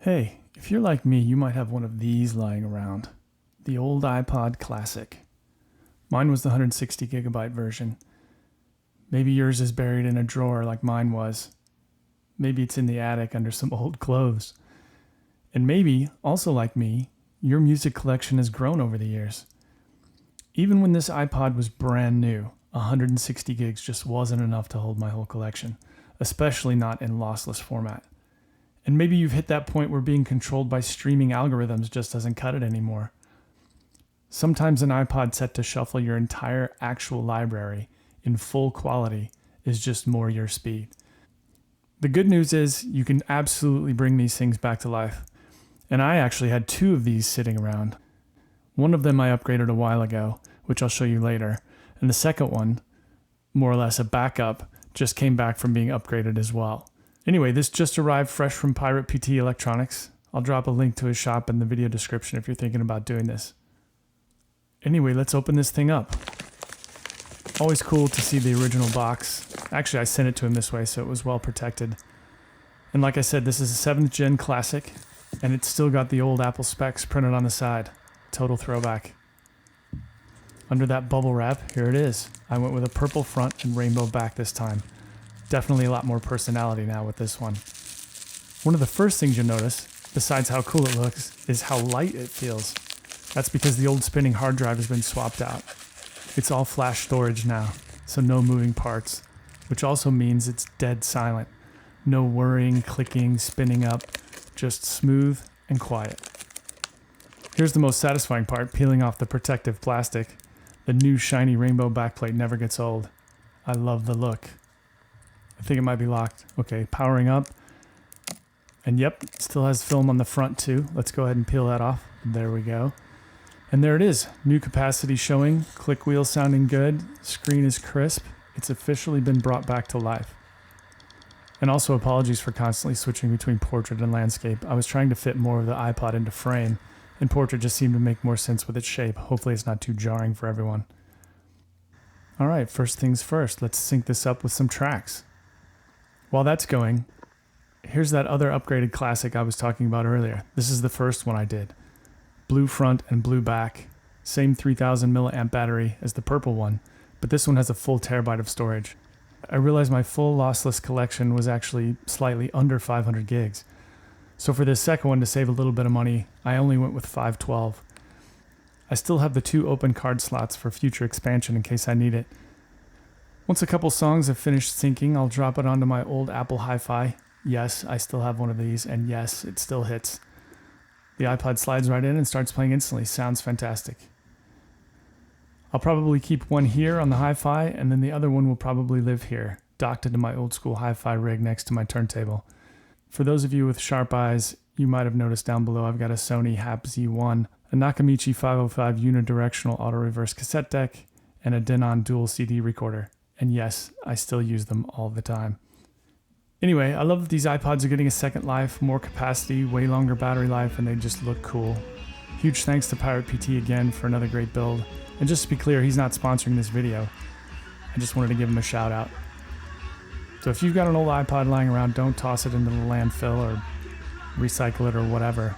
Hey, if you're like me, you might have one of these lying around. The old iPod Classic. Mine was the 160 gigabyte version. Maybe yours is buried in a drawer like mine was. Maybe it's in the attic under some old clothes. And maybe, also like me, your music collection has grown over the years. Even when this iPod was brand new, 160 gigs just wasn't enough to hold my whole collection, especially not in lossless format. And maybe you've hit that point where being controlled by streaming algorithms just doesn't cut it anymore. Sometimes an iPod set to shuffle your entire actual library in full quality is just more your speed. The good news is you can absolutely bring these things back to life. And I actually had two of these sitting around. One of them I upgraded a while ago, which I'll show you later. And the second one, more or less a backup, just came back from being upgraded as well. Anyway, this just arrived fresh from PiratePT Electronics. I'll drop a link to his shop in the video description if you're thinking about doing this. Anyway, let's open this thing up. Always cool to see the original box. Actually, I sent it to him this way, so it was well protected. And like I said, this is a 7th gen classic, and it's still got the old Apple specs printed on the side. Total throwback. Under that bubble wrap, here it is. I went with a purple front and rainbow back this time. Definitely a lot more personality now with this one. One of the first things you'll notice, besides how cool it looks, is how light it feels. That's because the old spinning hard drive has been swapped out. It's all flash storage now, so no moving parts, which also means it's dead silent. No whirring, clicking, spinning up, just smooth and quiet. Here's the most satisfying part, peeling off the protective plastic. The new shiny rainbow backplate never gets old. I love the look. I think it might be locked. Okay, powering up. And yep, it still has film on the front too. Let's go ahead and peel that off. There we go. And there it is. New capacity showing. Click wheel sounding good. Screen is crisp. It's officially been brought back to life. And also apologies for constantly switching between portrait and landscape. I was trying to fit more of the iPod into frame, and portrait just seemed to make more sense with its shape. Hopefully it's not too jarring for everyone. All right, first things first. Let's sync this up with some tracks. While that's going, here's that other upgraded classic I was talking about earlier. This is the first one I did. Blue front and blue back. Same 3000 milliamp battery as the purple one, but this one has a full terabyte of storage. I realized my full lossless collection was actually slightly under 500 gigs. So for this second one, to save a little bit of money, I only went with 512. I still have the 2 open card slots for future expansion in case I need it. Once a couple songs have finished syncing, I'll drop it onto my old Apple Hi-Fi. Yes, I still have one of these, and yes, it still hits. The iPod slides right in and starts playing instantly. Sounds fantastic. I'll probably keep one here on the Hi-Fi, and then the other one will probably live here, docked into my old school Hi-Fi rig next to my turntable. For those of you with sharp eyes, you might have noticed down below I've got a Sony Hap Z1, a Nakamichi 505 unidirectional auto-reverse cassette deck, and a Denon dual CD recorder. And yes, I still use them all the time. Anyway, I love that these iPods are getting a second life, more capacity, way longer battery life, and they just look cool. Huge thanks to PiratePT again for another great build. And just to be clear, he's not sponsoring this video. I just wanted to give him a shout out. So if you've got an old iPod lying around, don't toss it into the landfill or recycle it or whatever.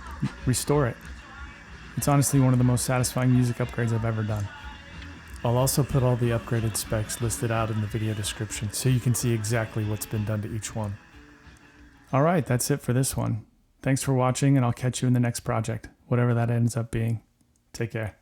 Restore it. It's honestly one of the most satisfying music upgrades I've ever done. I'll also put all the upgraded specs listed out in the video description so you can see exactly what's been done to each one. Alright, that's it for this one. Thanks for watching, and I'll catch you in the next project, whatever that ends up being. Take care.